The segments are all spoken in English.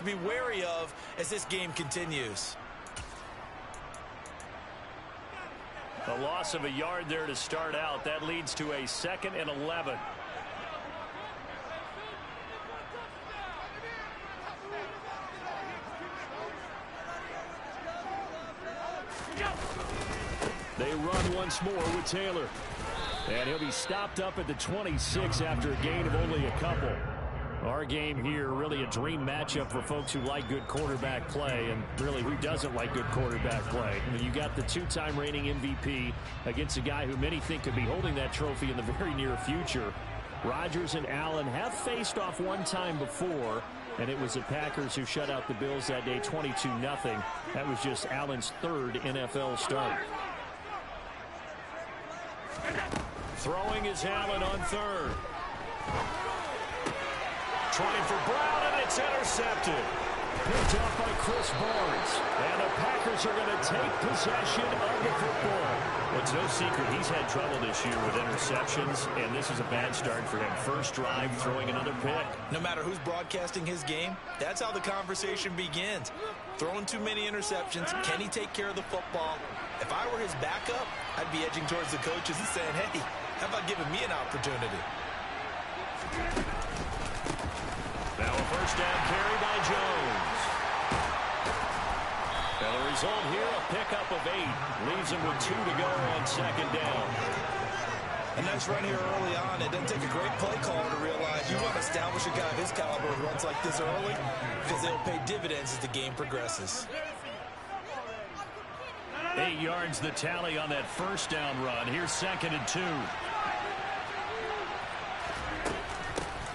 to be wary of as this game continues. A loss of a yard there to start out. That leads to a 2nd and 11. They run once more with Taylor. And he'll be stopped up at the 26 after a gain of only a couple. Our game here, really a dream matchup for folks who like good quarterback play, and really who doesn't like good quarterback play. I mean, you got the 2-time reigning MVP against a guy who many think could be holding that trophy in the very near future. Rodgers and Allen have faced off one time before, and it was the Packers who shut out the Bills that day 22-0. That was just Allen's 3rd NFL start. Throwing is Allen on 3rd. Trying for Brown, and it's intercepted. Picked off by Chris Barnes. And the Packers are going to take possession of the football. Well, it's no secret he's had trouble this year with interceptions, and this is a bad start for him. First drive, throwing another pick. No matter who's broadcasting his game, that's how the conversation begins. Throwing too many interceptions. Can he take care of the football? If I were his backup, I'd be edging towards the coaches and saying, hey, how about giving me an opportunity? Now a first down carry by Jones. And the result here, a pickup of 8. Leaves him with 2 to go on 2nd down. A nice run here early on. It doesn't take a great play caller to realize you want to establish a guy of his caliber who runs like this early because they'll pay dividends as the game progresses. 8 yards the tally on that first down run. Here's 2nd and 2.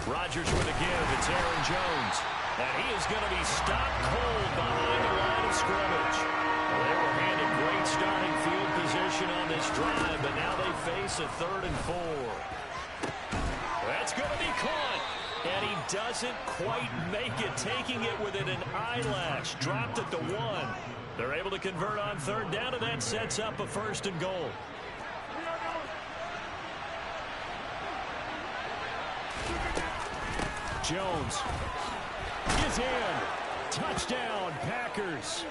Rodgers with a give. It's Aaron Jones. And he is going to be stopped cold behind the line of scrimmage. Well, they were handed great starting field position on this drive, but now they face a 3rd and 4. That's going to be caught. And he doesn't quite make it, taking it within an eyelash. Dropped at the 1. They're able to convert on 3rd down, and that sets up a 1st and goal. Jones is in. Touchdown, Packers.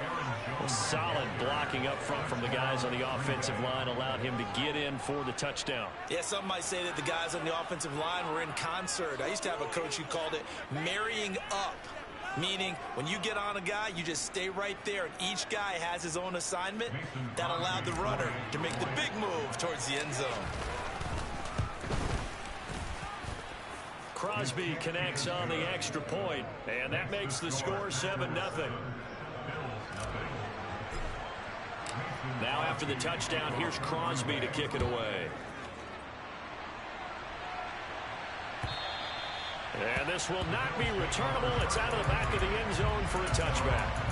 Solid blocking up front from the guys on the offensive line allowed him to get in for the touchdown. Yeah, some might say that the guys on the offensive line were in concert. I used to have a coach who called it marrying up, meaning when you get on a guy, you just stay right there, and each guy has his own assignment. That allowed the runner to make the big move towards the end zone. Crosby connects on the extra point, and that makes the score 7-0. Now after the touchdown, here's Crosby to kick it away. And this will not be returnable. It's out of the back of the end zone for a touchback.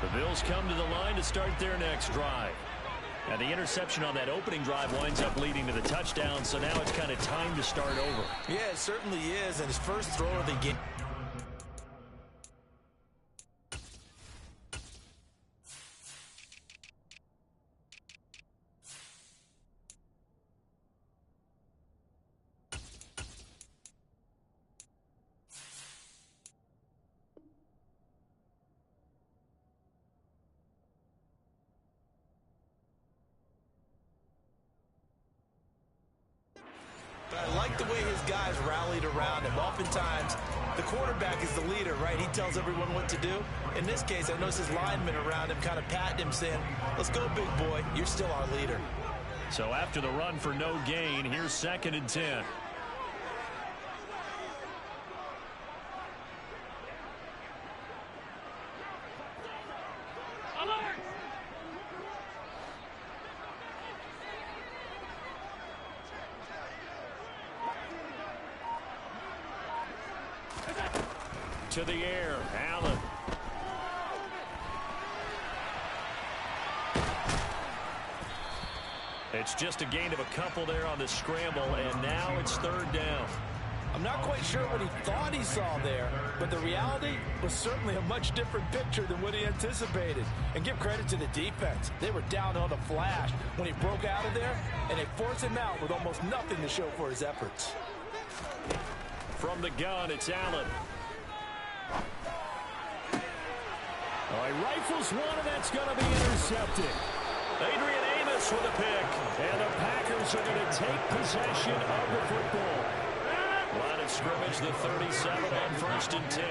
The Bills come to the line to start their next drive. And the interception on that opening drive winds up leading to the touchdown, so now it's kind of time to start over. Yeah, it certainly is. And his first throw of the game. I like the way his guys rallied around him. Oftentimes, the quarterback is the leader, right? He tells everyone what to do. In this case, I noticed his linemen around him kind of patting him, saying, let's go, big boy. You're still our leader. So after the run for no gain, here's 2nd and 10. To the air, Allen. It's just a gain of a couple there on the scramble, and now it's 3rd down. I'm not quite sure what he thought he saw there, but the reality was certainly a much different picture than what he anticipated. And give credit to the defense. They were down on a flash when he broke out of there, and they forced him out with almost nothing to show for his efforts. From the gun, it's Allen. Oh, he rifles one, and that's going to be intercepted. Adrian Amos with a pick. And the Packers are going to take possession of the football. Line of scrimmage, the 37 on 1st and 10.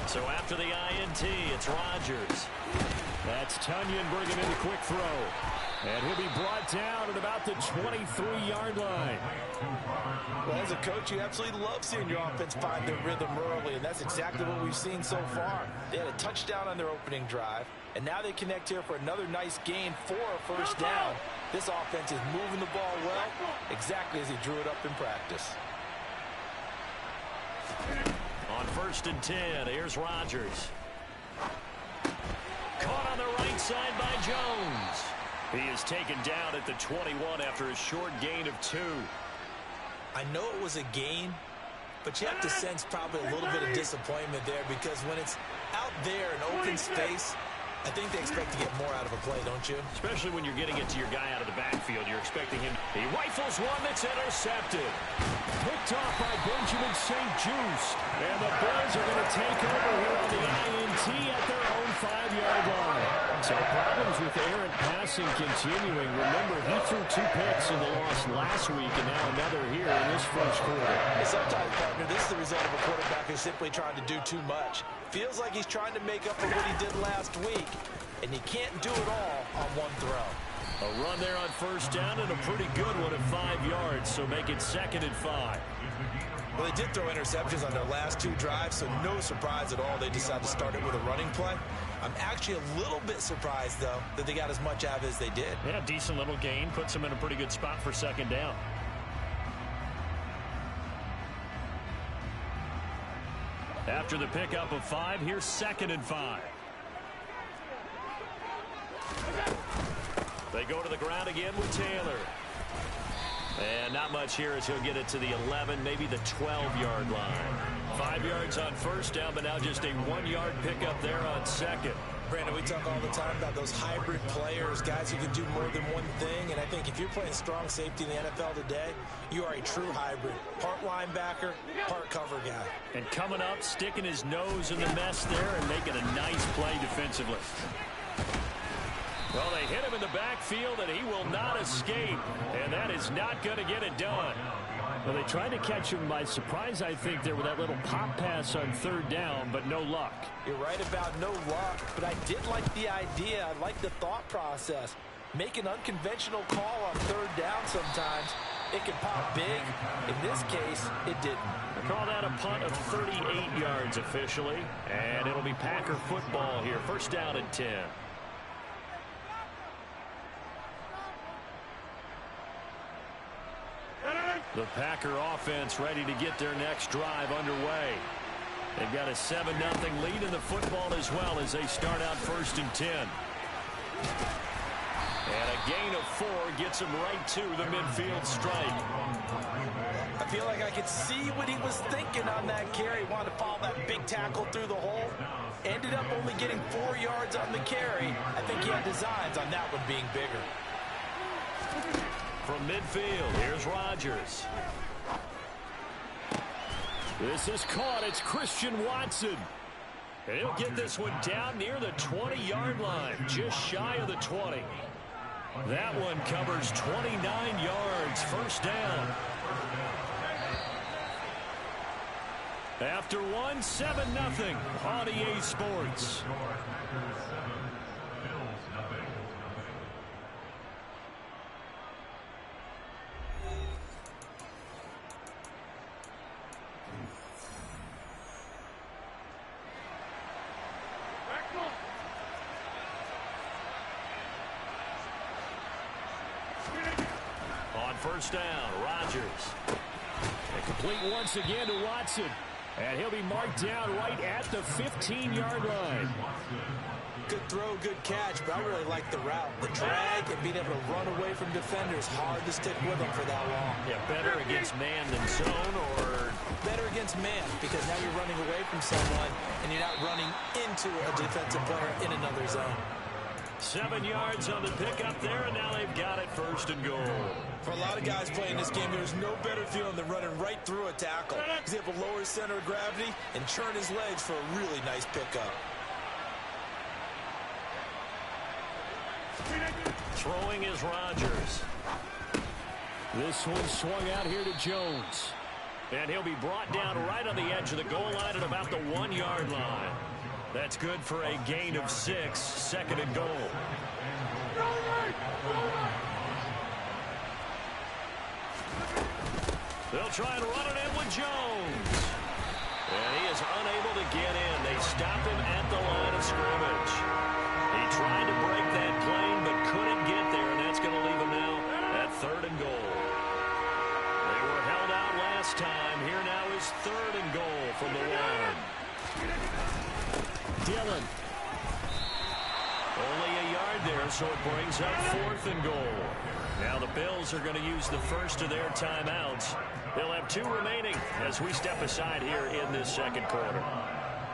So after the INT, it's Rodgers. That's Tunyon bringing in the quick throw. And he'll be brought down at about the 23-yard line. Well, as a coach, you absolutely love seeing your offense find their rhythm early, and that's exactly what we've seen so far. They had a touchdown on their opening drive, and now they connect here for another nice gain for a first down. This offense is moving the ball well, exactly as he drew it up in practice. On 1st and 10, here's Rodgers. Caught on the right side by Jones. He is taken down at the 21 after a short gain of 2. I know it was a gain, but you have to sense probably a little bit of disappointment there, because when it's out there in open space, I think they expect to get more out of a play, don't you? Especially when you're getting it to your guy out of the backfield. You're expecting him. He rifles one that's intercepted. Picked off by Benjamin St. Juste. And the Bears are going to take over here on the INT at their own 5-yard line. So problems with errant passing continuing. Remember, he threw 2 picks in the loss last week, and now another here in this first quarter. Sometimes, partner, this is the result of a quarterback who's simply trying to do too much. Feels like he's trying to make up for what he did last week, and you can't do it all on one throw. A run there on 1st down, and a pretty good one at 5 yards, so make it 2nd and 5. Well, they did throw interceptions on their last 2 drives, so no surprise at all they decided to start it with a running play. I'm actually a little bit surprised, though, that they got as much out of it as they did. Yeah, decent little gain. Puts them in a pretty good spot for 2nd down. After the pickup of 5, here's 2nd and 5. They go to the ground again with Taylor. And not much here as he'll get it to the 11, maybe the 12-yard line. 5 yards on 1st down, but now just a 1-yard pickup there on 2nd. Brandon, we talk all the time about those hybrid players, guys who can do more than one thing. And I think if you're playing strong safety in the NFL today, you are a true hybrid. Part linebacker, part cover guy. And coming up, sticking his nose in the mess there and making a nice play defensively. Well, they hit him in the backfield, and he will not escape. And that is not going to get it done. Well, they tried to catch him by surprise, I think, there with that little pop pass on 3rd down, but no luck. You're right about no luck, but I did like the idea. I like the thought process. Make an unconventional call on 3rd down sometimes. It can pop big. In this case, it didn't. They call that a punt of 38 yards officially, and it'll be Packer football here. 1st down and 10. The Packer offense ready to get their next drive underway. They've got a 7-0 lead in the football as well as they start out 1st and 10. And a gain of 4 gets him right to the midfield stripe. I feel like I could see what he was thinking on that carry. Wanted to follow that big tackle through the hole. Ended up only getting 4 yards on the carry. I think he had designs on that one being bigger. From midfield, here's Rodgers. This is caught. It's Christian Watson. And he'll get this one down near the 20-yard line, just shy of the 20. That one covers 29 yards, 1st down. After one, 7-0 on EA Sports. On 1st down, Rodgers. And complete once again to Watson. And he'll be marked down right at the 15-yard line. Good throw, good catch, but I really like the route. The drag and being able to run away from defenders, hard to stick with them for that long. Yeah, better against man than zone, or better against man, because now you're running away from someone and you're not running into a defensive player in another zone. 7 yards on the pickup there, and now they've got it 1st and goal. For a lot of guys playing this game, there's no better feeling than running right through a tackle. He's able to lower his center of gravity and churn his legs for a really nice pickup. Throwing is Rodgers. This one swung out here to Jones. And he'll be brought down right on the edge of the goal line at about the 1-yard line. That's good for a gain of 6, 2nd and goal. They'll try and run it in with Jones. And he is unable to get in. They stop him at the line of scrimmage. He tried to break that plane but couldn't get there, and that's going to leave him now at 3rd and goal. They were held out last time. Here now is 3rd and goal from the 1. Dillon. Only a yard there, so it brings up 4th and goal. Now the Bills are going to use the first of their timeouts. They'll have 2 remaining as we step aside here in this 2nd quarter.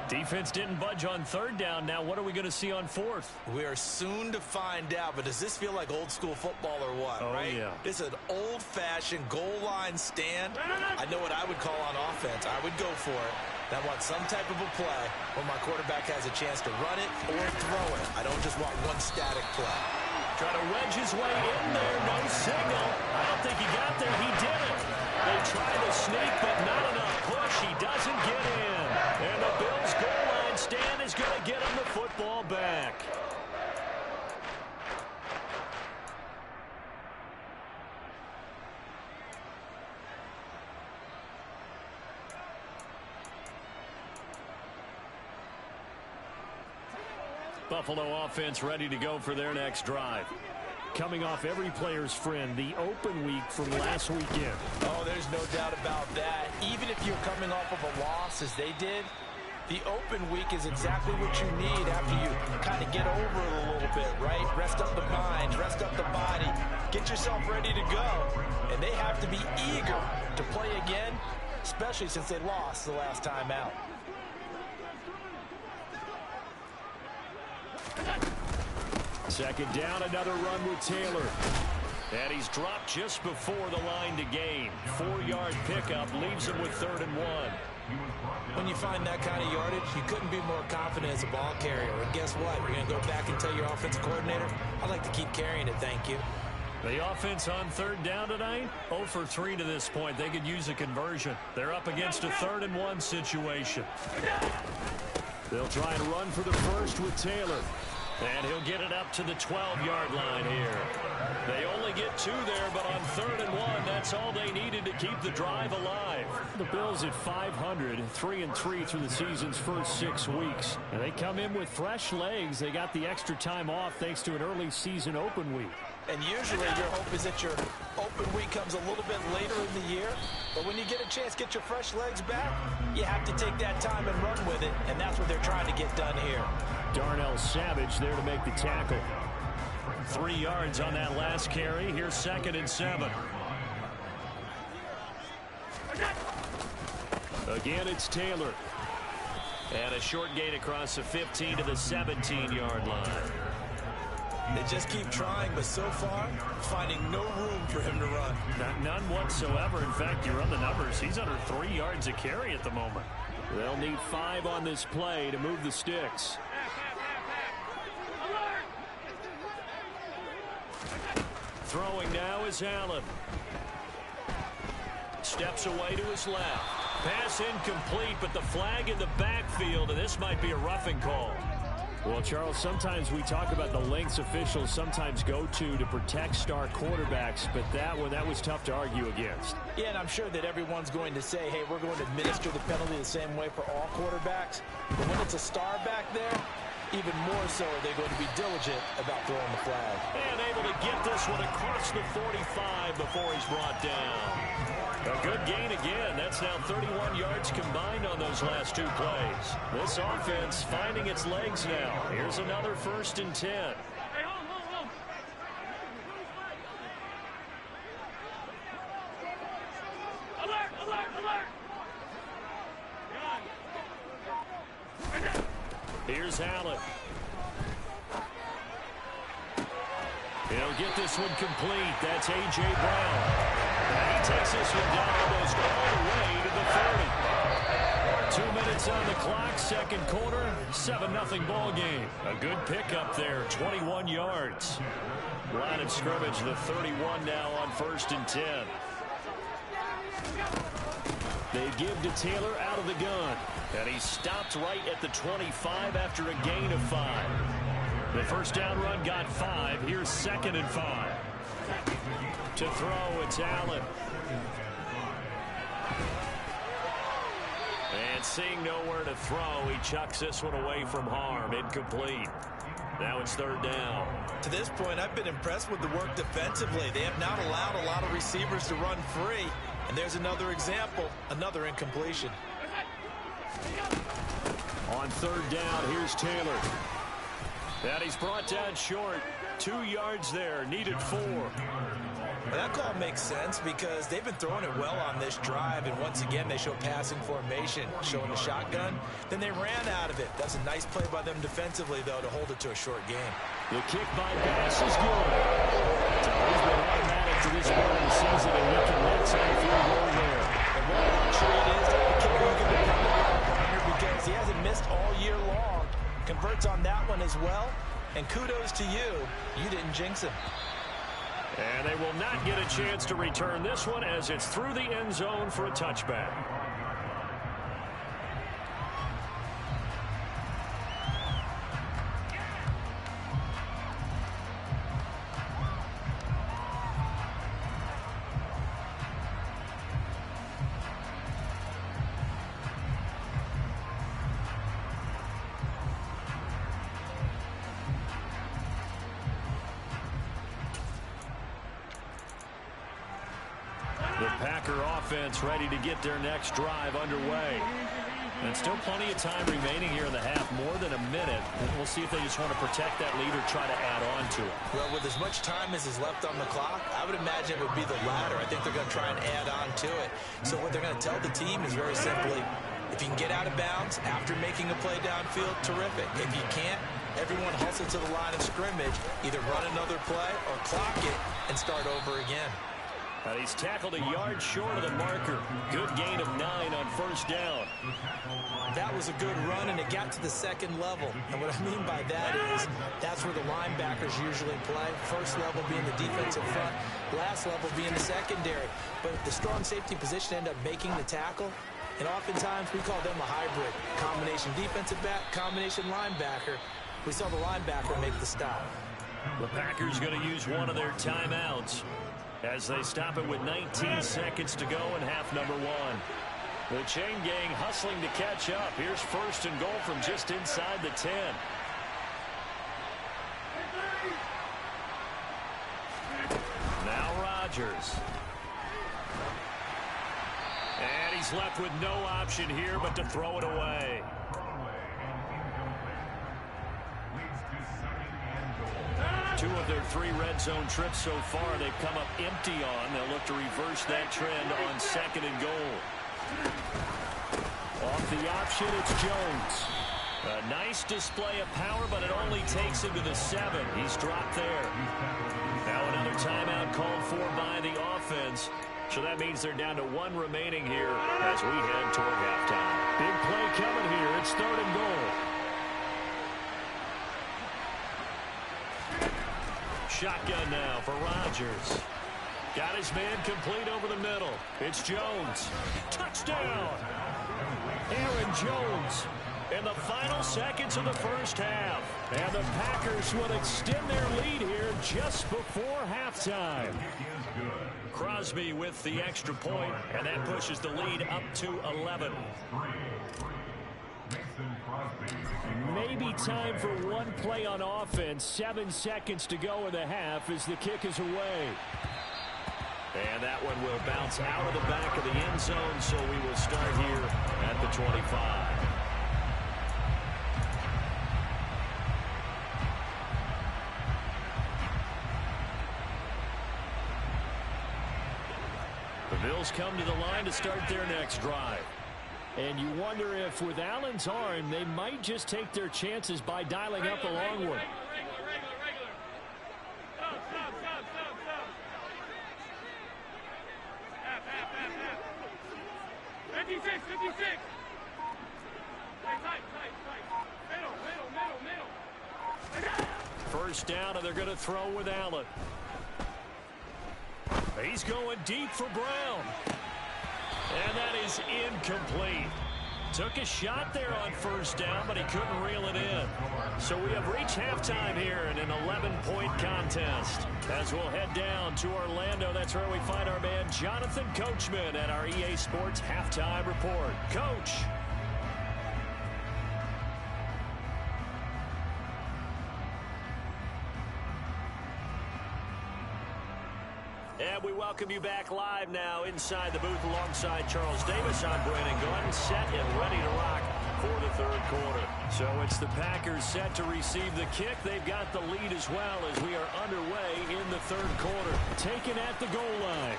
Defense didn't budge on 3rd down. Now what are we going to see on 4th? We are soon to find out, but does this feel like old school football or what? Oh, right? Yeah. It's an old-fashioned goal line stand. I know what I would call on offense. I would go for it. I want some type of a play where my quarterback has a chance to run it or throw it. I don't just want one static play. Try to wedge his way in there. No signal. I don't think he got there. He did it. They tried to sneak, but not enough push. He doesn't get in. And the Bills' goal line stand is going to get him the football back. Buffalo offense ready to go for their next drive. Coming off every player's friend, the open week from last weekend. Oh, there's no doubt about that. Even if you're coming off of a loss as they did, the open week is exactly what you need after you kind of get over it a little bit, right? Rest up the mind, rest up the body, get yourself ready to go. And they have to be eager to play again, especially since they lost the last time out. Second down, another run with Taylor. And he's dropped just before the line to gain. 4-yard pickup leaves him with 3rd and 1. When you find that kind of yardage, you couldn't be more confident as a ball carrier. And guess what? You're going to go back and tell your offensive coordinator, I'd like to keep carrying it, thank you. The offense on 3rd down tonight, 0 for 3 to this point. They could use a conversion. They're up against a 3rd and 1 situation. They'll try and run for the first with Taylor. And he'll get it up to the 12-yard line here. They only get 2 there, but on 3rd and 1, that's all they needed to keep the drive alive. The Bills at 500, 3-3 through the season's first 6 weeks. And they come in with fresh legs. They got the extra time off thanks to an early season open week. And usually your hope is that your open week comes a little bit later in the year. But when you get a chance to get your fresh legs back, you have to take that time and run with it. And that's what they're trying to get done here. Darnell Savage there to make the tackle. 3 yards on that last carry. Here's 2nd and 7. Again, it's Taylor. And a short gain across the 15 to the 17-yard line. They just keep trying, but so far, finding no room for him to run. None whatsoever. In fact, you run the numbers. He's under 3 yards a carry at the moment. They'll need 5 on this play to move the sticks. Throwing now is Allen. Steps away to his left. Pass incomplete, but the flag in the backfield, and this might be a roughing call. Well, Charles, sometimes we talk about the lengths officials sometimes go to protect star quarterbacks, but that was tough to argue against. Yeah, and I'm sure that everyone's going to say, hey, we're going to administer the penalty the same way for all quarterbacks. But when it's a star back there, even more so are they going to be diligent about throwing the flag. And able to get this one across the 45 before he's brought down. A good gain again. That's now 31 yards combined on those last 2 plays. This offense finding its legs now. Here's another 1st and 10. Here's Allen. He'll get this one complete. That's A.J. Brown. And he takes this one down almost all the way to the 30. 2 minutes on the clock, second quarter, 7-0 ball game. A good pickup there, 21 yards. Line of scrimmage, the 31 now on 1st and 10. They give to Taylor out of the gun. And he stopped right at the 25 after a gain of 5. The first down run got 5. Here's 2nd and 5. To throw, it's Allen. And seeing nowhere to throw, he chucks this one away from harm. Incomplete. Now it's 3rd down. To this point, I've been impressed with the work defensively. They have not allowed a lot of receivers to run free. And there's another example, another incompletion. On 3rd down, here's Taylor. And he's brought down short. 2 yards there, needed 4. That call makes sense because they've been throwing it well on this drive, and once again they show passing formation, showing a shotgun. Then they ran out of it. That's a nice play by them defensively, though, to hold it to a short game. The kick by Bass is good. He's been automatic to this point of the season, and he can let some field goal there. And what a luxury it is that the kicker you can depend on, partner, because he hasn't missed all year long. Converts on that one as well. And kudos to you. You didn't jinx him. And they will not get a chance to return this one as it's through the end zone for a touchback. The Packer offense ready to get their next drive underway. And still plenty of time remaining here in the half, more than a minute. And we'll see if they just want to protect that lead or try to add on to it. Well, with as much time as is left on the clock, I would imagine it would be the latter. I think they're going to try and add on to it. So what they're going to tell the team is very simply, if you can get out of bounds after making a play downfield, terrific. If you can't, everyone hustle to the line of scrimmage, either run another play or clock it and start over again. And he's tackled a yard short of the marker. Good gain of 9 on 1st down. That was a good run, and it got to the 2nd level. And what I mean by that is that's where the linebackers usually play. First level being the defensive front, last level being the secondary. But the strong safety position ended up making the tackle. And oftentimes we call them a hybrid. Combination defensive back, combination linebacker. We saw the linebacker make the stop. The Packers going to use one of their timeouts as they stop it with 19 seconds to go in half number 1. The chain gang hustling to catch up. Here's 1st and goal from just inside the 10. Now Rodgers. And he's left with no option here but to throw it away. Two of their 3 red zone trips so far they've come up empty on. They'll look to reverse that trend on 2nd and goal. Off the option, it's Jones. A nice display of power, but it only takes him to the 7. He's dropped there. Now another timeout called for by the offense. So that means they're down to 1 remaining here as we head toward halftime. Big play coming here. It's 3rd and goal. Shotgun now for Rodgers. Got his man complete over the middle. It's Jones. Touchdown! Aaron Jones in the final seconds of the first half. And the Packers will extend their lead here just before halftime. Crosby with the extra point, and that pushes the lead up to 11. Maybe time for one play on offense. 7 seconds to go in the half as the kick is away. And that one will bounce out of the back of the end zone, so we will start here at the 25. The Bills come to the line to start their next drive. And you wonder if with Allen's arm, they might just take their chances by dialing up a long one. First down, and they're going to throw with Allen. He's going deep for Brown. And that is incomplete. Took a shot there on first down, but he couldn't reel it in. So we have reached halftime here in an 11-point contest. As we'll head down to Orlando, that's where we find our man Jonathan Coachman at our EA Sports Halftime Report. Coach. And we welcome you back live now inside the booth alongside Charles Davis. I'm Brandon Glenn, set and ready to rock for the third quarter. So it's the Packers set to receive the kick. They've got the lead as well as we are underway in the third quarter. Taken at the goal line.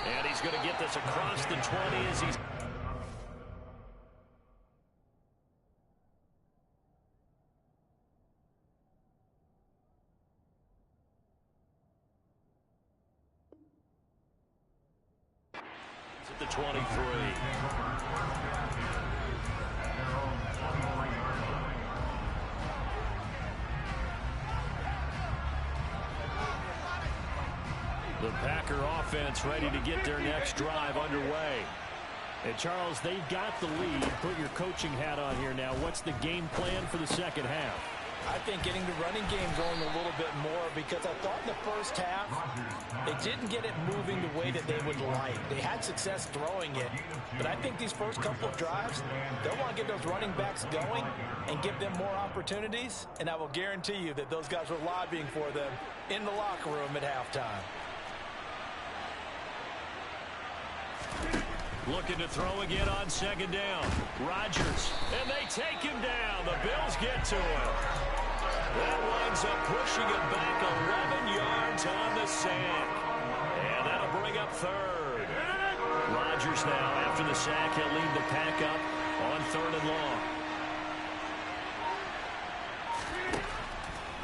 And he's going to get this across the 20 as he's... the 23. The Packer offense ready to get their next drive underway. And Charles, they've got the lead. Put your coaching hat on here now. What's the game plan for the second half? I think getting the running game going a little bit more, because I thought in the first half they didn't get it moving the way that they would like. They had success throwing it, but I think these first couple of drives, they'll want to get those running backs going and give them more opportunities, and I will guarantee you that those guys were lobbying for them in the locker room at halftime. Looking to throw again on second down. Rodgers, and they take him down. The Bills get to him. That winds up pushing him back 11 yards on the sack. And that'll bring up third. Rodgers now, after the sack, he'll lead the pack up on third and long.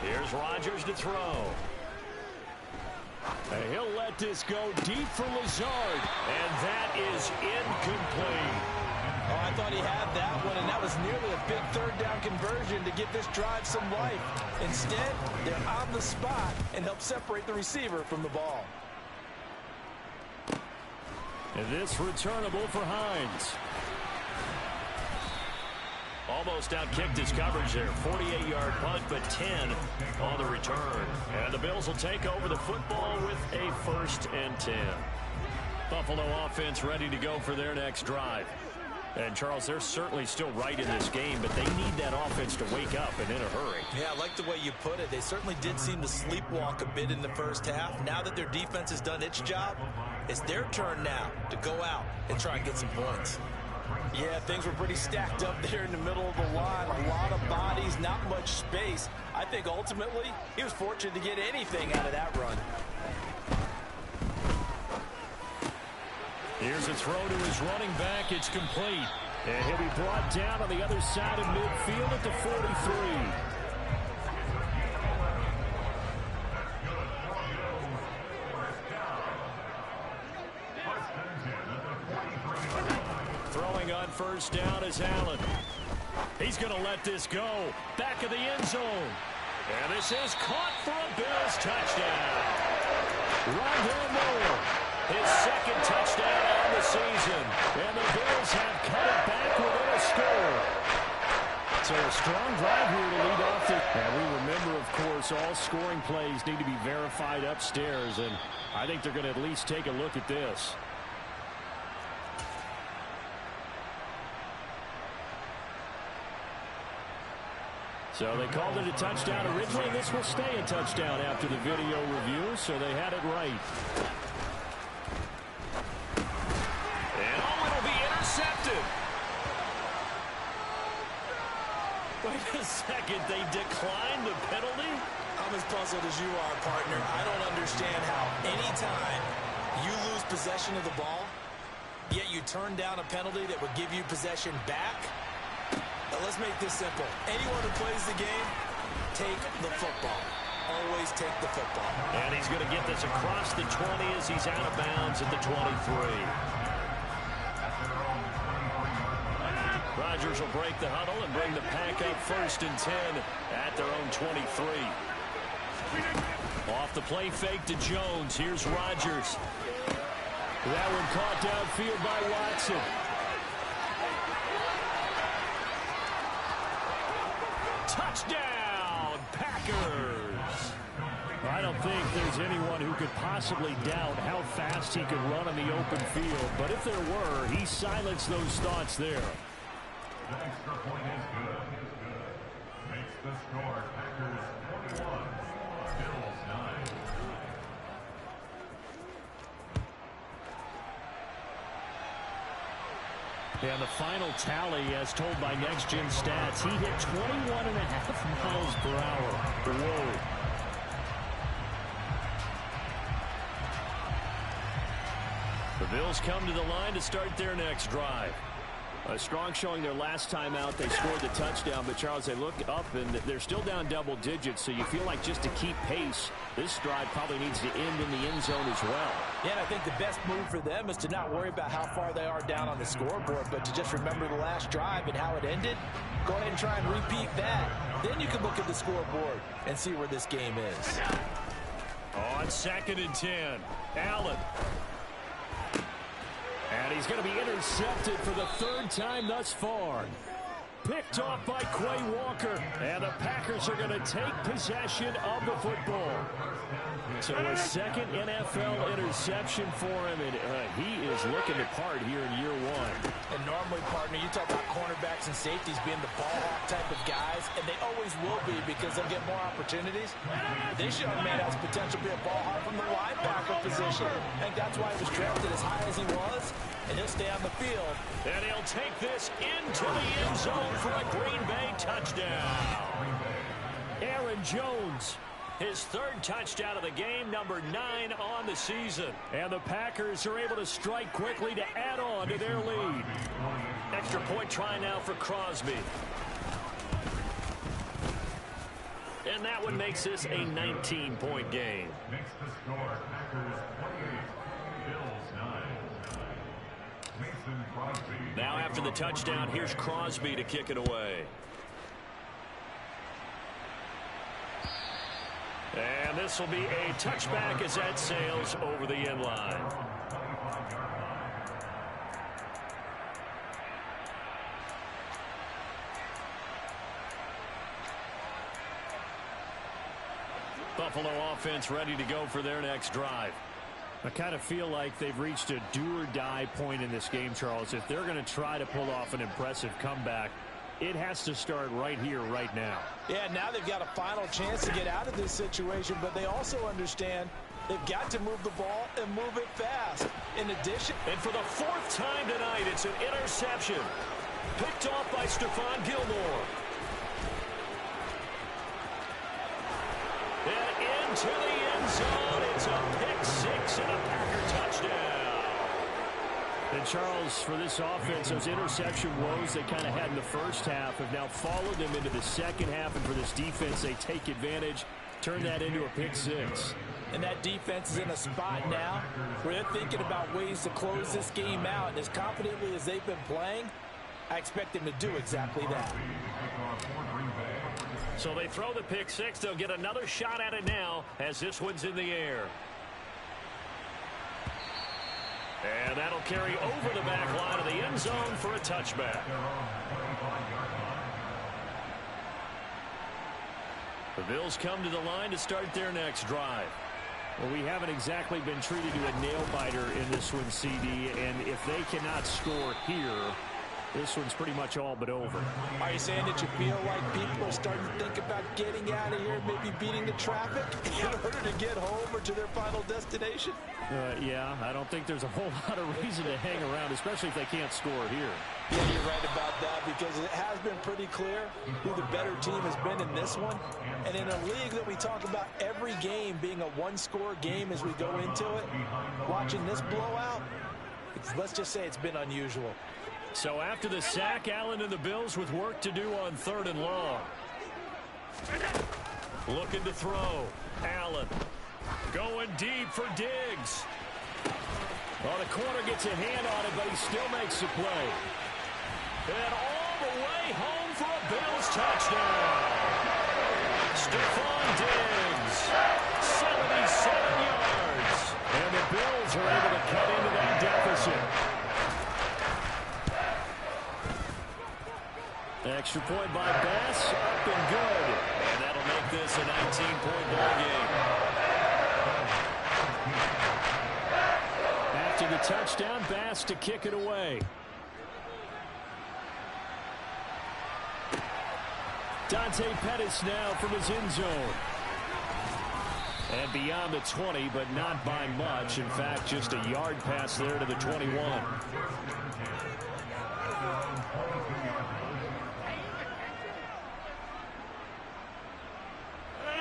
Here's Rodgers to throw. And he'll let this go deep for Lazard. And that is incomplete. Oh, I thought he had that one, and that was nearly a big third down conversion to give this drive some life. Instead, they're on the spot and help separate the receiver from the ball. And this returnable for Hines. Almost outkicked his coverage there. 48-yard punt, but 10 on the return. And the Bills will take over the football with a 1st and 10. Buffalo offense ready to go for their next drive. And, Charles, they're certainly still right in this game, but they need that offense to wake up and in a hurry. Yeah, I like the way you put it. They certainly did seem to sleepwalk a bit in the first half. Now that their defense has done its job, it's their turn now to go out and try and get some points. Yeah, things were pretty stacked up there in the middle of the line. A lot of bodies, not much space. I think ultimately he was fortunate to get anything out of that run. Here's a throw to his running back. It's complete. And he'll be brought down on the other side of midfield at the 43. Throwing on first down is Allen. He's going to let this go. Back of the end zone. And this is caught for a Bills touchdown. Rondale Moore, his second touchdown on the season. And the Bills have cut it back within a score. So a strong drive here to lead off the... And we remember, of course, all scoring plays need to be verified upstairs. And I think they're going to at least take a look at this. So they called it a touchdown originally. This will stay a touchdown after the video review, so they had it right. And it'll be intercepted. Wait a second, they declined the penalty? I'm as puzzled as you are, partner. I don't understand how anytime you lose possession of the ball, yet you turn down a penalty that would give you possession back. Now let's make this simple. Anyone who plays the game, take the football. Always take the football. And he's going to get this across the 20 as he's out of bounds at the 23. Rodgers will break the huddle and bring the pack up 1st and 10 at their own 23. Off the play fake to Jones. Here's Rodgers. That one caught downfield by Watson. Touchdown, Packers! I don't think there's anyone who could possibly doubt how fast he could run on the open field. But if there were, he silenced those thoughts there. The extra point is good. Makes the score Packers 21, Bills 9. And the final tally, as told by Next Gen Stats, he hit 21.5 miles per hour. Whoa. The Bills come to the line to start their next drive. A strong showing their last time out. They scored the touchdown, but Charles, they look up and they're still down double digits, so you feel like just to keep pace, this drive probably needs to end in the end zone as well. Yeah, and I think the best move for them is to not worry about how far they are down on the scoreboard, but to just remember the last drive and how it ended. Go ahead and try and repeat that. Then you can look at the scoreboard and see where this game is. On 2nd and 10, Allen. And he's going to be intercepted for the 3rd time thus far. Picked off by Quay Walker. And the Packers are going to take possession of the football. So a 2nd NFL interception for him, and he is looking the part here in year 1. And normally, partner, you talk about cornerbacks and safeties being the ball hawk type of guys, and they always will be because they'll get more opportunities. This young man has potential to be a ball hawk from the linebacker position. I think that's why he was drafted as high as he was, and he'll stay on the field. And he'll take this into the end zone for a Green Bay touchdown. Aaron Jones. His 3rd touchdown of the game, number 9 on the season. And the Packers are able to strike quickly to add on to their lead. Extra point try now for Crosby. And that one makes this a 19-point game. Makes the score Packers 28, Bills 9. Mason Crosby. Now after the touchdown, here's Crosby to kick it away. And this will be a touchback as that sails over the end line. Buffalo offense ready to go for their next drive. I kind of feel like they've reached a do-or-die point in this game, Charles. If they're going to try to pull off an impressive comeback, it has to start right here, right now. Yeah, now they've got a final chance to get out of this situation, but they also understand they've got to move the ball and move it fast. In addition, and for the 4th time tonight, it's an interception. Picked off by Stephon Gilmore. And into the end zone. It's a pick 6 and a Packer touchdown. And Charles, for this offense, those interception woes they kind of had in the first half have now followed them into the second half. And for this defense, they take advantage, turn that into a pick 6. And that defense is in a spot now where they're thinking about ways to close this game out. And as confidently as they've been playing, I expect them to do exactly that. So they throw the pick 6. They'll get another shot at it now as this one's in the air. And that'll carry over the back line of the end zone for a touchback. The Bills come to the line to start their next drive. Well, we haven't exactly been treated to a nail-biter in this one, CD, and if they cannot score here, this one's pretty much all but over. Are you saying that you feel like people are starting to think about getting out of here, maybe beating the traffic in order to get home or to their final destination? Yeah, I don't think there's a whole lot of reason to hang around, especially if they can't score here. Yeah, you're right about that, because it has been pretty clear who the better team has been in this one. And in a league that we talk about every game being a one-score game as we go into it, watching this blowout, let's just say it's been unusual. So after the sack, Allen and the Bills with work to do on 3rd and long. Looking to throw. Allen going deep for Diggs. Well, the corner gets a hand on it, but he still makes the play. And all the way home for a Bills touchdown. Stephon Diggs, 77 yards. And the Bills are able to cut into that deficit. Extra point by Bass, up and good. And that'll make this a 19-point ball game. After the touchdown, Bass to kick it away. Dante Pettis now from his end zone. And beyond the 20, but not by much. In fact, just a yard pass there to the 21.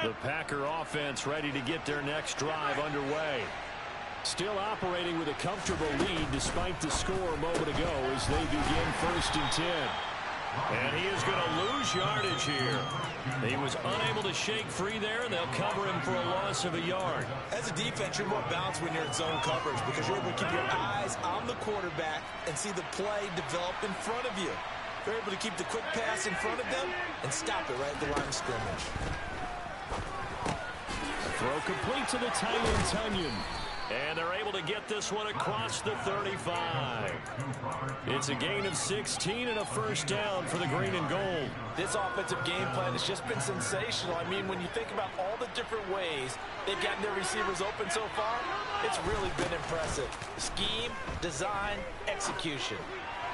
The Packer offense ready to get their next drive underway. Still operating with a comfortable lead despite the score a moment ago as they begin 1st and 10. And he is going to lose yardage here. He was unable to shake free there, and they'll cover him for a loss of a yard. As a defense, you're more balanced when you're in zone coverage because you're able to keep your eyes on the quarterback and see the play develop in front of you. You're able to keep the quick pass in front of them and stop it right at the line of scrimmage. Throw complete to the tight end, Tunyon. And they're able to get this one across the 35. It's a gain of 16 and a first down for the green and gold. This offensive game plan has just been sensational. I mean, when you think about all the different ways they've gotten their receivers open so far, it's really been impressive. Scheme, design, execution.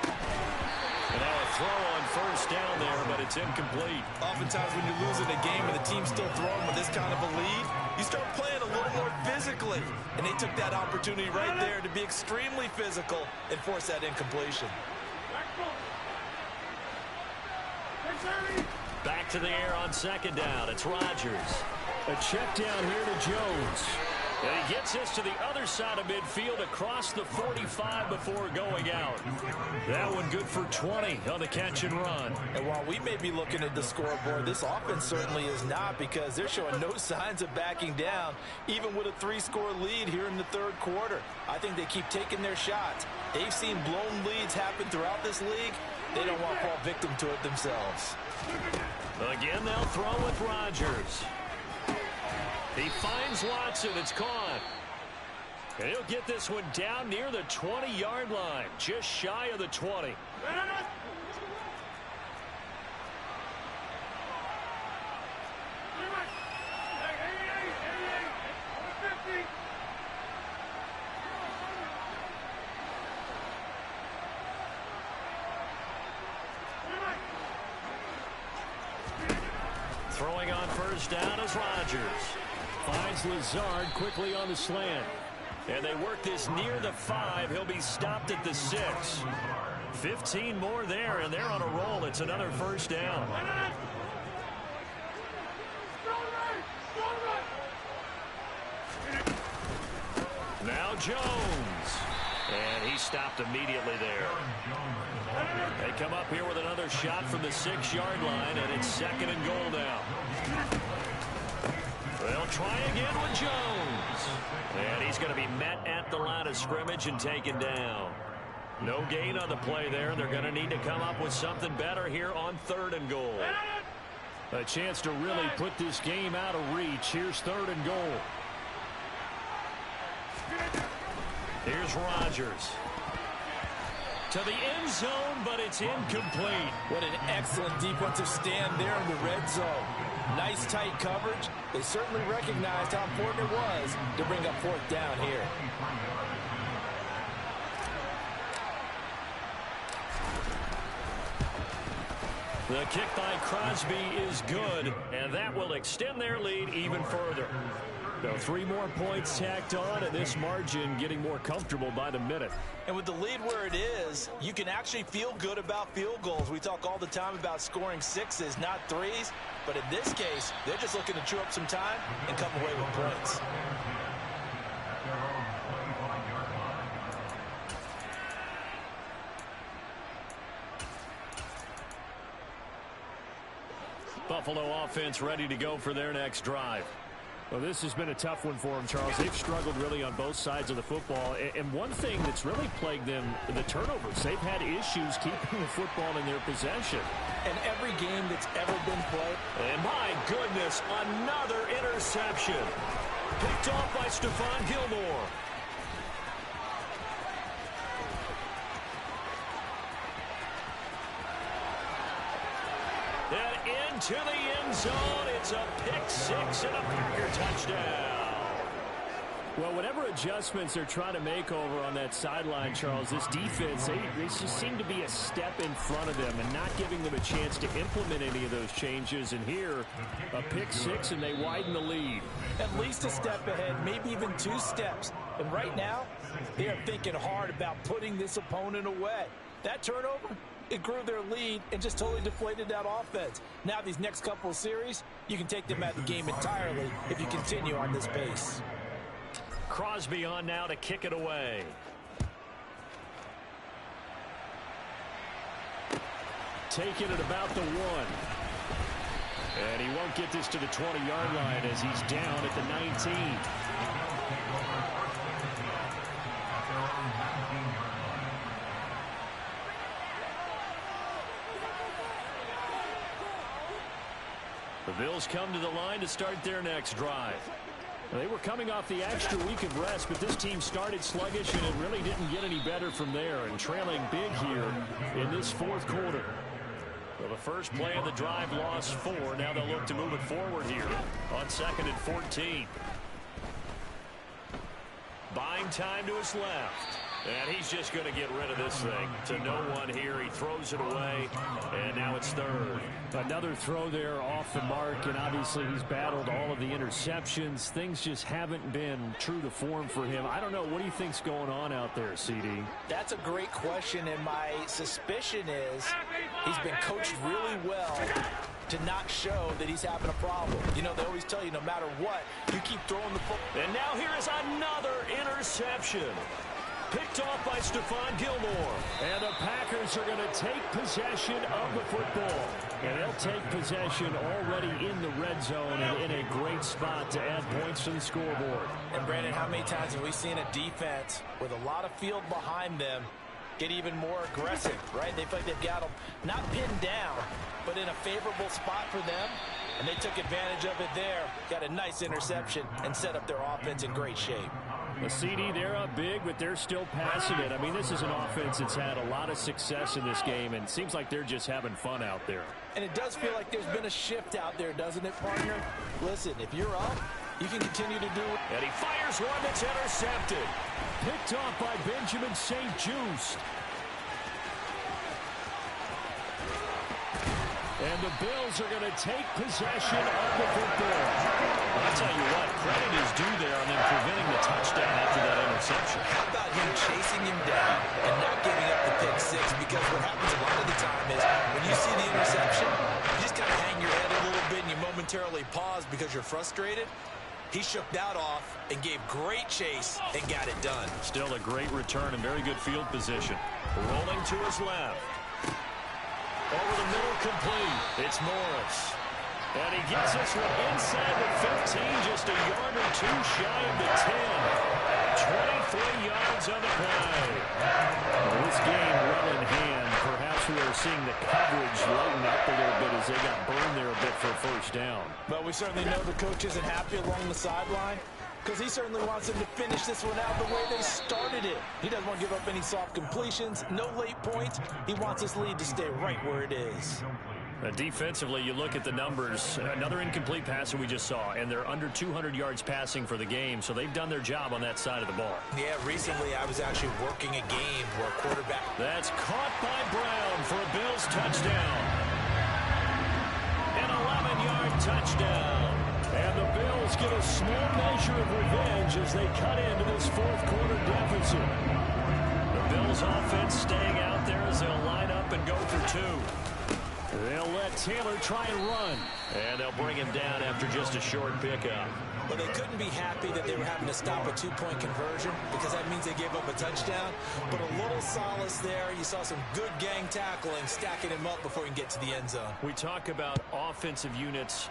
And now a throw on first down there, but it's incomplete. Oftentimes when you're losing a game and the team's still throwing with this kind of a lead, you start playing a little more physically. And they took that opportunity right there to be extremely physical and force that incompletion. Back to the air on 2nd down. It's Rodgers. A check down here to Jones. And he gets this to the other side of midfield across the 45 before going out. That one good for 20 on the catch and run. And while we may be looking at the scoreboard, this offense certainly is not, because they're showing no signs of backing down, even with a 3-score lead here in the 3rd quarter. I think they keep taking their shots. They've seen blown leads happen throughout this league. They don't want to fall victim to it themselves. Again, they'll throw with Rodgers. He finds Watson. It's caught. And he'll get this one down near the 20-yard line, just shy of the 20. Throwing on first down is Rodgers. Finds Lazard quickly on the slant. And they work this near the 5. He'll be stopped at the 6. 15 more there, and they're on a roll. It's another first down. Now Jones. And he stopped immediately there. They come up here with another shot from the 6-yard line, and it's 2nd and goal now. They'll try again with Jones. And he's going to be met at the line of scrimmage and taken down. No gain on the play there. They're going to need to come up with something better here on 3rd and goal. A chance to really put this game out of reach. Here's 3rd and goal. Here's Rodgers. To the end zone, but it's incomplete. What an excellent defensive stand there in the red zone. Nice tight coverage. They certainly recognized how important it was to bring up 4th down here. The kick by Crosby is good, and that will extend their lead even further. So 3 more points tacked on, and this margin getting more comfortable by the minute. And with the lead where it is, you can actually feel good about field goals. We talk all the time about scoring 6s, not 3s. But in this case, they're just looking to chew up some time and come away with points. Buffalo offense ready to go for their next drive. Well, this has been a tough one for them, Charles. They've struggled really on both sides of the football. And one thing that's really plagued them, the turnovers. They've had issues keeping the football in their possession. And every game that's ever been played. And my goodness, another interception. Picked off by Stephon Gilmore. And into the end zone. It's a pick 6 and a Packer touchdown. Well, whatever adjustments they're trying to make over on that sideline, Charles, this defense, they just seem to be a step in front of them and not giving them a chance to implement any of those changes. And here, a pick 6, and they widen the lead. At least a step ahead, maybe even 2 steps. And right now, they are thinking hard about putting this opponent away. That turnover, it grew their lead and just totally deflated that offense. Now these next couple of series, you can take them out of the game entirely if you continue on this pace. Crosby on now to kick it away. Taking it about the 1. And he won't get this to the 20-yard line as he's down at the 19. The Bills come to the line to start their next drive. They were coming off the extra week of rest, but this team started sluggish, and it really didn't get any better from there, and trailing big here in this 4th quarter. Well, the first play of the drive lost 4. Now they'll look to move it forward here on 2nd and 14. Buying time to his left. And he's just going to get rid of this thing to no one here. He throws it away, and now it's 3rd. Another throw there off the mark, and obviously he's battled all of the interceptions. Things just haven't been true to form for him. I don't know. What do you think's going on out there, CD? That's a great question, and my suspicion is he's been coached really well to not show that he's having a problem. You know, they always tell you no matter what, you keep throwing the football. And now here is another interception. Picked off by Stephon Gilmore. And the Packers are going to take possession of the football. And they'll take possession already in the red zone and in a great spot to add points to the scoreboard. And, Brandon, how many times have we seen a defense with a lot of field behind them get even more aggressive, right? They feel like they've got them not pinned down, but in a favorable spot for them. And they took advantage of it there. Got a nice interception and set up their offense in great shape. The CD, they're up big, but they're still passing it. I mean, this is an offense that's had a lot of success in this game, and it seems like they're just having fun out there. And it does feel like there's been a shift out there, doesn't it, partner? Listen, if you're up, you can continue to do it. And he fires one that's intercepted. Picked off by Benjamin St. Juste. And the Bills are going to take possession of the football. I'll tell you what, credit is due there on them preventing the touchdown after that interception. How about him chasing him down and not giving up the pick 6? Because what happens a lot of the time is when you see the interception, you just kind of hang your head a little bit and you momentarily pause because you're frustrated. He shook that off and gave great chase and got it done. Still a great return and very good field position. Rolling to his left. Over the middle, complete. It's Morris. And he gets this one inside the 15, just a yard or 2 shy of the 10. 23 yards on the play. Well, this game well in hand. Perhaps we are seeing the coverage lighten up a little bit as they got burned there a bit for a first down. But we certainly know the coach isn't happy along the sideline, because he certainly wants them to finish this one out the way they started it. He doesn't want to give up any soft completions, no late points. He wants his lead to stay right where it is. Defensively, you look at the numbers. Another incomplete pass that we just saw, and they're under 200 yards passing for the game, so they've done their job on that side of the ball. Yeah, recently I was actually working a game where a quarterback... That's caught by Brown for a Bills touchdown. touchdown. And the Bills get a small measure of revenge as they cut into this fourth quarter deficit. The Bills offense staying out there as they'll line up and go for two. They'll let Taylor try and run. And they'll bring him down after just a short pickup. But they couldn't be happy that they were having to stop a two-point conversion because that means they gave up a touchdown. But a little solace there. You saw some good gang tackling, stacking him up before he can get to the end zone. We talk about offensive units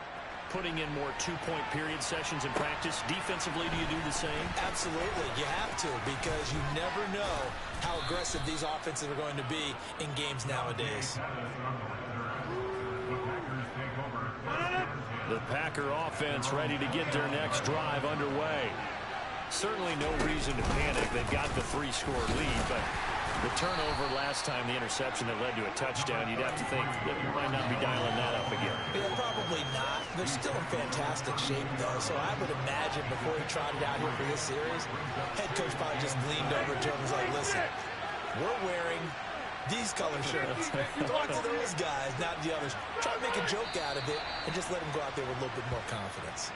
putting in more two-point period sessions in practice. Defensively, do you do the same? Absolutely. You have to because you never know how aggressive these offenses are going to be in games nowadays. The Packer offense ready to get their next drive underway. Certainly no reason to panic. They've got the 3-score lead, but the turnover last time, the interception that led to a touchdown, you'd have to think that might not be dialing that up again. Yeah, probably not. They're still in fantastic shape, though, so I would imagine before he trotted out here for this series, head coach probably just leaned over to him and was like, listen, we're wearing these color shirts. Talk to those guys, not the others. Try to make a joke out of it and just let them go out there with a little bit more confidence.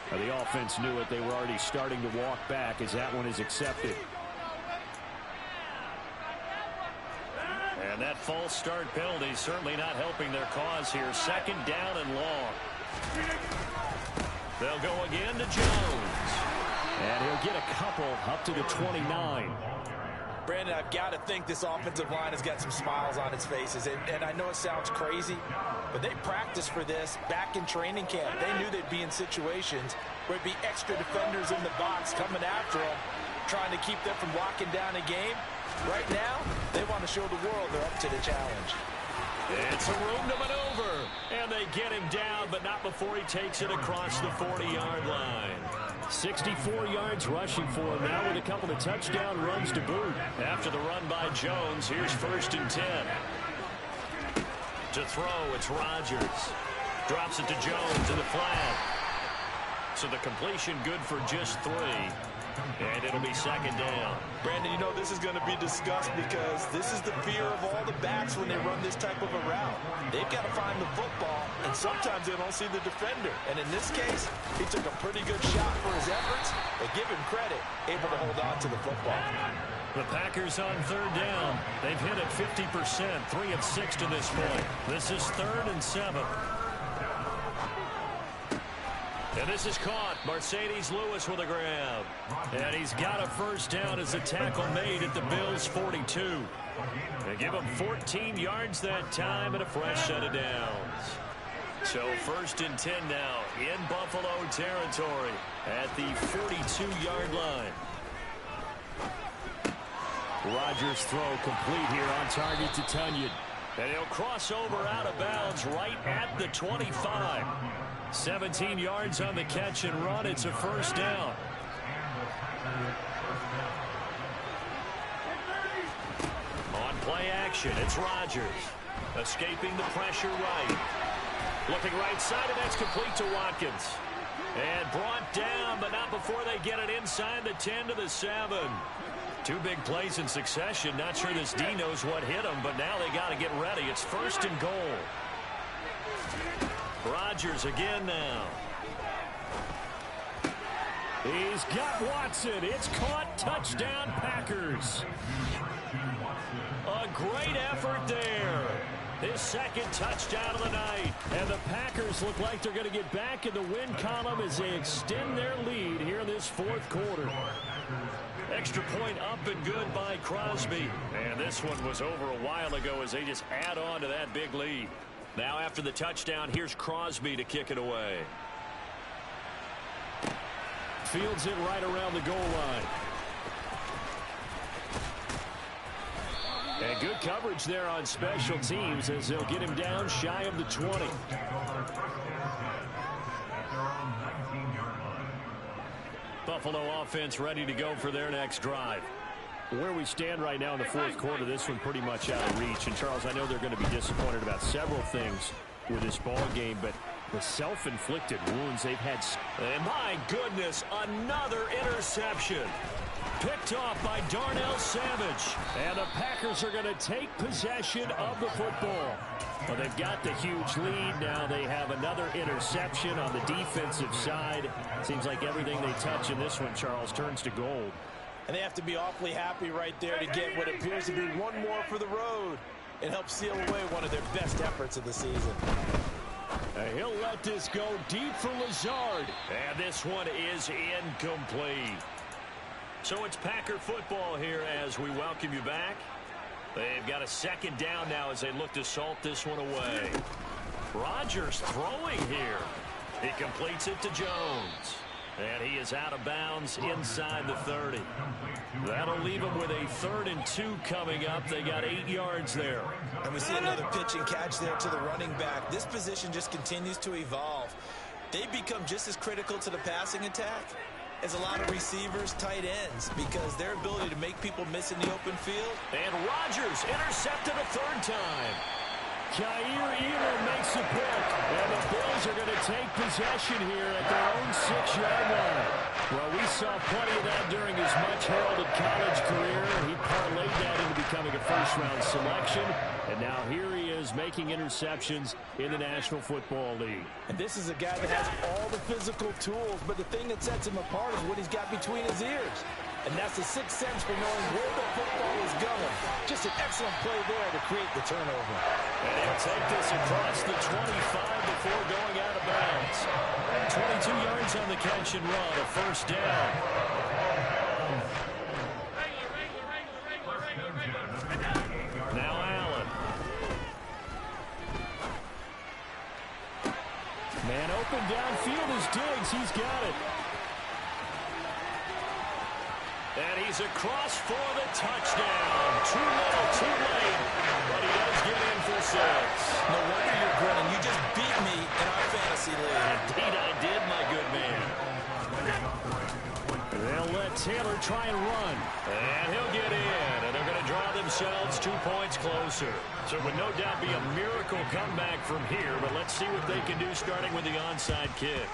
Well, the offense knew it. They were already starting to walk back as that one is accepted. And that false start penalty certainly not helping their cause here. Second down and long. They'll go again to Jones. And he'll get a couple up to the 29. Brandon, I've got to think this offensive line has got some smiles on its faces. And I know it sounds crazy, but they practiced for this back in training camp. They knew they'd be in situations where it'd be extra defenders in the box coming after them, trying to keep them from locking down a game. Right now, they want to show the world they're up to the challenge. It's a room to maneuver. And they get him down, but not before he takes it across the 40-yard line. 64 yards rushing for him now with a couple of touchdown runs to boot. After the run by Jones, here's 1st and 10. To throw, it's Rodgers. Drops it to Jones in the flat. So the completion good for just 3. And it'll be 2nd down. Brandon, you know this is going to be discussed because this is the fear of all the backs when they run this type of a route. They've got to find the football, and sometimes they don't see the defender. And in this case, he took a pretty good shot for his efforts, but give him credit, able to hold on to the football. The Packers on 3rd down. They've hit it 50%, 3 of 6 to this point. This is 3rd and 7. And this is caught. Mercedes Lewis with a grab. And he's got a 1st down as a tackle made at the Bills' 42. They give him 14 yards that time and a fresh set of downs. So 1st and 10 now in Buffalo territory at the 42-yard line. Rodgers' throw complete here on target to Tunyon. And he'll cross over out of bounds right at the 25. 17 yards on the catch and run. It's a 1st down. On play action, it's Rodgers. Escaping the pressure right. Looking right side, and that's complete to Watkins. And brought down, but not before they get it inside the 10 to the 7. 2 big plays in succession. Not sure this D knows what hit him, but now they got to get ready. It's 1st and goal. Rodgers again now. He's got Watson. It's caught. Touchdown, Packers. A great effort there. His 2nd touchdown of the night. And the Packers look like they're going to get back in the win column as they extend their lead here in this 4th quarter. Extra point up and good by Crosby. And this one was over a while ago as they just add on to that big lead. Now after the touchdown, here's Crosby to kick it away. Fields it right around the goal line. And good coverage there on special teams as they'll get him down shy of the 20. Buffalo offense ready to go for their next drive. Where we stand right now in the 4th quarter, this one pretty much out of reach. And, Charles, I know they're going to be disappointed about several things with this ball game, but The self-inflicted wounds they've had. And my goodness, another interception. Picked off by Darnell Savage. And the Packers are going to take possession of the football. Well, they've got the huge lead. Now they have another interception on the defensive side. Seems like everything they touch in this one, Charles, turns to gold. And they have to be awfully happy right there to get what appears to be one more for the road. It helps seal away one of their best efforts of the season. He'll let this go deep for Lazard. And this one is incomplete. So it's Packer football here as we welcome you back. They've got a second down now as they look to salt this one away. Rodgers throwing here. He completes it to Jones. And he is out of bounds inside the 30. That'll leave him with a 3rd and 2 coming up. They got 8 yards there. And we see another pitch and catch there to the running back. This position just continues to evolve. They become just as critical to the passing attack as a lot of receivers, tight ends, because their ability to make people miss in the open field. And Rodgers intercepted a 3rd time. Jair Elam makes a pick, and the Bills are going to take possession here at their own 6-yard line. Well, we saw plenty of that during his much-heralded college career. He parlayed that into becoming a first-round selection, and now here he is making interceptions in the National Football League. And this is a guy that has all the physical tools, but the thing that sets him apart is what he's got between his ears. And that's the sixth sense for knowing where the football is going. Just an excellent play there to create the turnover. And he'll take this across the 25 before going out of bounds. 22 yards on the catch and run, a 1st down. Now Allen. Man open downfield is Diggs. He's got it. And he's across for the touchdown. Too little, too late. But he does get in for 6. No wonder you're grinning. You just beat me in our fantasy league. Indeed I did, my good man. They'll let Taylor try and run. And he'll get in. And they're going to draw themselves 2 points closer. So it would no doubt be a miracle comeback from here. But let's see what they can do starting with the onside kick.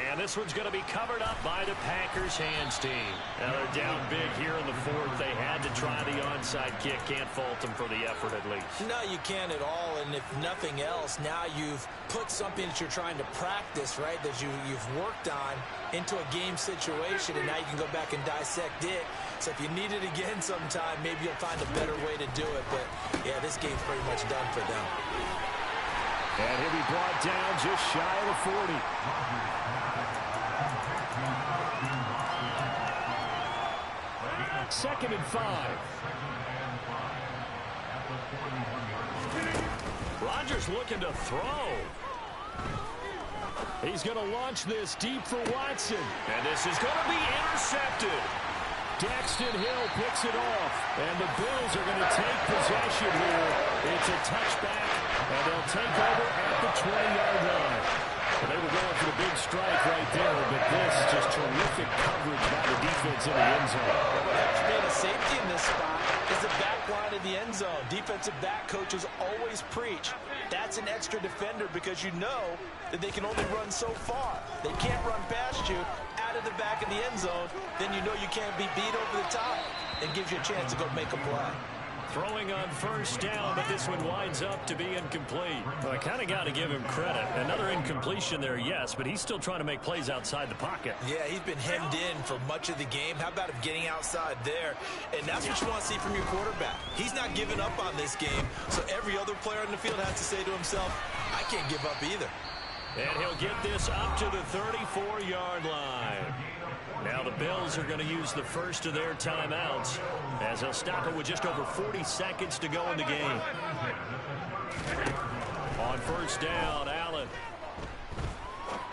And this one's going to be covered up by the Packers hands team. Now they're down big here in the 4th. They had to try the onside kick. Can't fault them for the effort at least. No, you can't at all. And if nothing else, now you've put something that you're trying to practice, right, that you've worked on into a game situation, and now you can go back and dissect it. So if you need it again sometime, maybe you'll find a better way to do it. But, yeah, this game's pretty much done for them. And he'll be brought down just shy of the 40. 2nd and 5. Rodgers looking to throw. He's going to launch this deep for Watson. And this is going to be intercepted. Daxton Hill picks it off. And the Bills are going to take possession here. It's a touchback, and they'll take over at the 20-yard line. Well, they were going for the big strike right there, but this is just terrific coverage by the defense in the end zone. What helps being a safety in this spot is the back line of the end zone. Defensive back coaches always preach. That's an extra defender because you know that they can only run so far. They can't run past you out of the back of the end zone. Then you know you can't be beat over the top. It gives you a chance to go make a play. Throwing on 1st down, but this one winds up to be incomplete. Well, I kind of got to give him credit. Another incompletion there, yes, but he's still trying to make plays outside the pocket. Yeah, he's been hemmed in for much of the game. How about him getting outside there? And that's what you want to see from your quarterback. He's not giving up on this game, so every other player in the field has to say to himself, I can't give up either. And he'll get this up to the 34-yard line. Now the Bills are going to use the first of their timeouts as they'll stop it with just over 40 seconds to go in the game. On 1st down, Allen.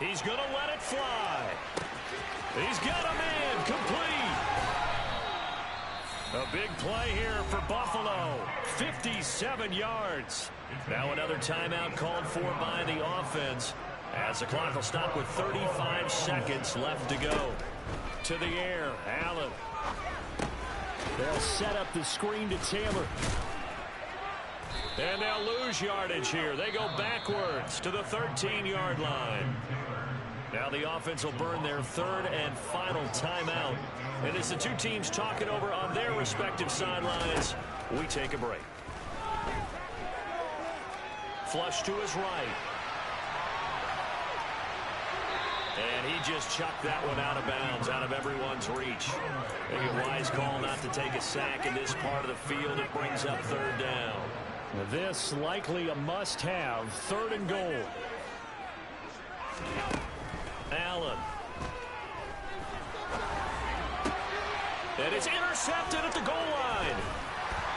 He's going to let it fly. He's got a man complete. A big play here for Buffalo. 57 yards. Now another timeout called for by the offense as the clock will stop with 35 seconds left to go. To the air, Allen. They'll set up the screen to Taylor. And they'll lose yardage here. They go backwards to the 13-yard line. Now the offense will burn their third and final timeout. And as the two teams talk it over on their respective sidelines, we take a break. Flush to his right. And he just chucked that one out of bounds, out of everyone's reach. Maybe a wise call not to take a sack in this part of the field. It brings up third down. This likely a must-have, 3rd and goal. Allen. And it's intercepted at the goal line.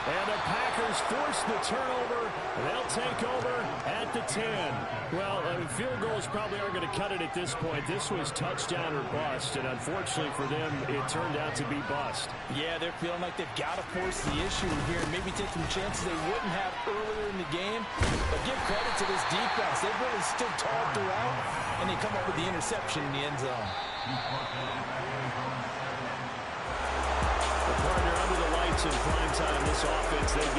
And the Packers force the turnover. They'll take over at the 10. Well, field goals probably aren't going to cut it at this point. This was touchdown or bust, and unfortunately for them, it turned out to be bust. Yeah, they're feeling like they've got to force the issue here and maybe take some chances they wouldn't have earlier in the game. But give credit to this defense. They've really stood tall throughout, and they come up with the interception in the end zone. The partner under the lights in prime time, this offense, they